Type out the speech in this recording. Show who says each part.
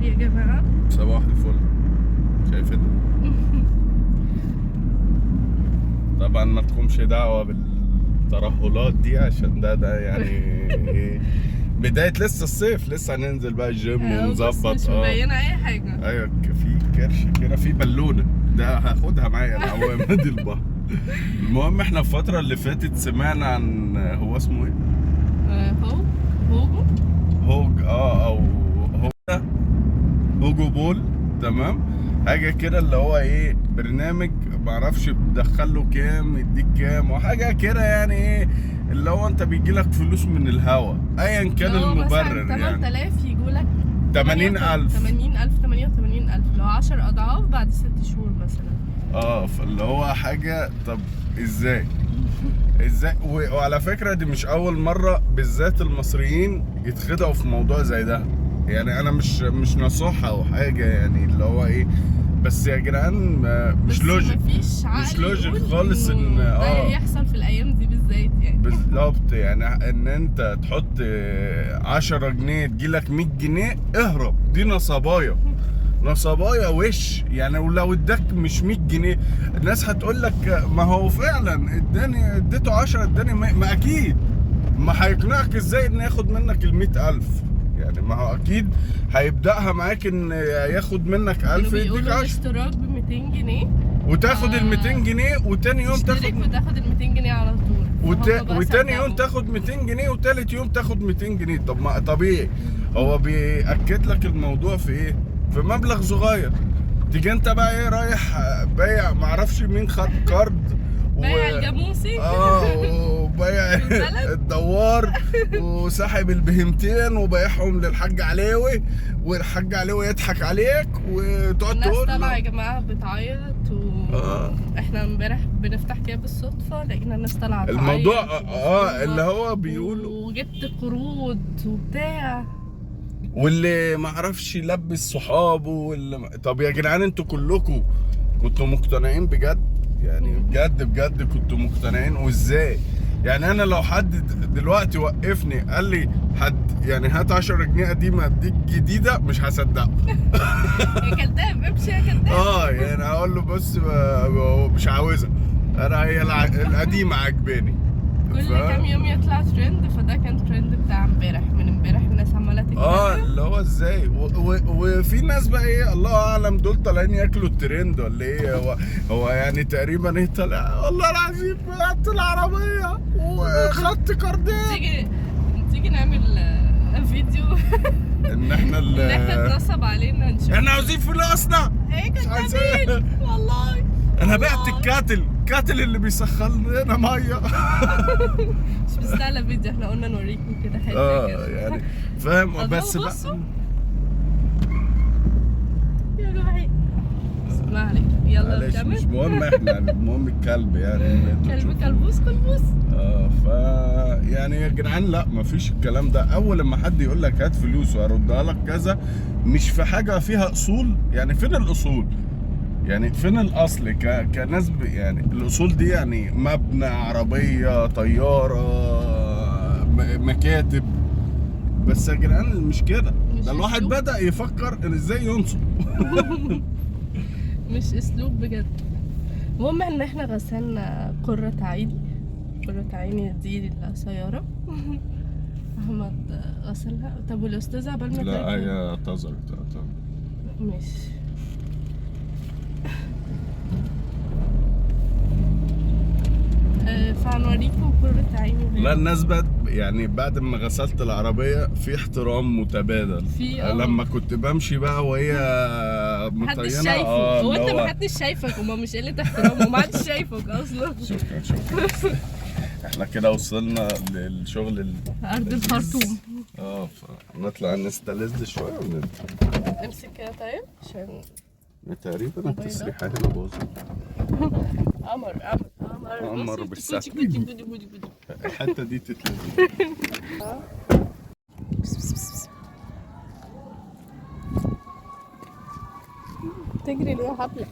Speaker 1: يا جماعة.
Speaker 2: صباح الفل. شايفين؟ طبعا ما تكونش دعوة بالترهلات دي عشان ده يعني بداية لسه الصيف، لسه هننزل بقى الجيم ونظبط.
Speaker 1: مش مبينة أي حاجة.
Speaker 2: ايوه في كرش كده، في بالونة ده هاخدها معايا العوامة دي البحر. المهم احنا الفترة اللي فاتت سمعنا عن هو اسمه ايه؟ هوج او هوجو بول. تمام، حاجه كده اللي هو ايه، برنامج معرفش بتدخله كام يديك كام وحاجه كده، يعني ايه اللي هو انت بيجيلك فلوس من الهوا ايا كان المبرر. يعني
Speaker 1: 8000 يجولك
Speaker 2: 80,000
Speaker 1: 88,000 اللي هو 10 أضعاف بعد 6 شهور مثلا.
Speaker 2: فاللي هو حاجه. طب ازاي؟ وعلى فكره دي مش اول مره بالذات المصريين يتخدعوا في موضوع زي ده. يعني انا مش نصيحه او حاجه، يعني اللي هو ايه، بس يا جدعان مش لوجيك.
Speaker 1: مفيش عقل
Speaker 2: مش لوجيك
Speaker 1: يقول
Speaker 2: خالص ان
Speaker 1: ده يحصل في الايام دي بالذات. يعني
Speaker 2: بالظبط، يعني ان انت تحط 10 جنيه تجيلك 100 جنيه اهرب. دي نصبايا وش يعني. ولو اداك مش 100 جنيه الناس هتقول لك ما هو فعلا اديته 10 اداني ما اكيد. ما هيقنعك ازاي ان ياخد منك ال 100,000؟ يعني ما هو اكيد هيبداها معاك ان ياخد منك 1000 يديك 10.
Speaker 1: الاشتراك ب 200 جنيه
Speaker 2: وتاخد ال 200 جنيه وتاني يوم
Speaker 1: تشترك وتاخد ال 200 جنيه على طول.
Speaker 2: وتاني يوم تاخد 200 جنيه وتالت يوم تاخد 200 جنيه. طب ما طبيعي. هو بيأكد لك الموضوع في ايه؟ في مبلغ صغير. تيجي انت بقى ايه رايح بايع معرفش مين خد كارد
Speaker 1: بايع الجاموسي
Speaker 2: وبايع الدوار وساحب البهيمتين وبايعهم للحاج عليوي، والحاج عليوي يضحك عليك وتقعد
Speaker 1: الناس
Speaker 2: تقول
Speaker 1: طالعه يا جماعه بتعيط احنا امبارح بنفتح كده بالصدفه لقينا الناس طالعه تعيط.
Speaker 2: الموضوع اللي هو بيقولوا
Speaker 1: وجبت قروض وبتاع،
Speaker 2: واللي معرفش يلبس صحابه طب يا جدعان انتوا كلكم كنتوا مقتنعين بجد؟ يعني بجد كنتوا مقتنعين؟ وازاي؟ يعني انا لو حد دلوقتي وقفني قال لي يعني هات 10 جنيه قديمه اديك جديده مش هصدقه.
Speaker 1: يا كداب امشي يا كداب.
Speaker 2: يعني هقول له بص مش عاوزها انا، هي القديمه عجباني.
Speaker 1: كل كام يوم يطلع ترند، فده كان ترند بتاع امبارح. من امبارح الناس عماله تتكلم
Speaker 2: اللي هو ازاي وفي ناس بقى ايه الله اعلم دول طالعين ياكلوا الترند ولا ايه. هو يعني تقريبا ايه طالع والله العظيم بعت العربيه وخدت كاردين.
Speaker 1: تيجي نعمل فيديو
Speaker 2: ان احنا
Speaker 1: اتنصب علينا نشوف.
Speaker 2: احنا عاوزين فلوسنا.
Speaker 1: ايه كدابين والله.
Speaker 2: انا بعت الكاتل اللي بيسخن لنا ميه.
Speaker 1: مش مستاهله فيديو، احنا قلنا نوريكم كده حاجه كده
Speaker 2: يعني فاهم. بس بقى
Speaker 1: يا روحي ما عليك، يلا
Speaker 2: نكمل. مش مهم احنا، المهم الكلب يعني
Speaker 1: كلبوس
Speaker 2: يعني يا جدعان لا مفيش الكلام ده. اول لما حد يقول لك هات فلوس وهردها لك كذا، مش في حاجه فيها اصول. يعني فين الاصول؟ يعني فين الاصل كناس يعني الاصول دي يعني مبنى، عربيه، طياره، مكاتب. بس يا جدعان مش كده. ده الواحد بدأ يفكر ان ازاي ينصب.
Speaker 1: مش اسلوب بجد. المهم ان احنا غسلنا قرة عيني دي السيارة. احمد غسلها. طب والاستاذة عبال ما
Speaker 2: لا هي اعتذرت.
Speaker 1: ماشي. فهنوريكم قرة عيني.
Speaker 2: لا الناس بقى يعني بعد ما غسلت العربية في احترام متبادل. لما كنت بمشي بقى وهي مطينة
Speaker 1: محدش شايفه. هو انت محدش شايفك وما مش قلة احترام ومحدش شايفك اصلا.
Speaker 2: شكرا. احنا كده وصلنا للشغل
Speaker 1: ارض الخرطوم.
Speaker 2: فنطلع نستلذ شوية
Speaker 1: امسك كده طيب عشان
Speaker 2: تقريبا التسريحة هنا باظت. قمر بالساتر. الحتة دي تتلزم.
Speaker 1: تجري ليه يا حبلة؟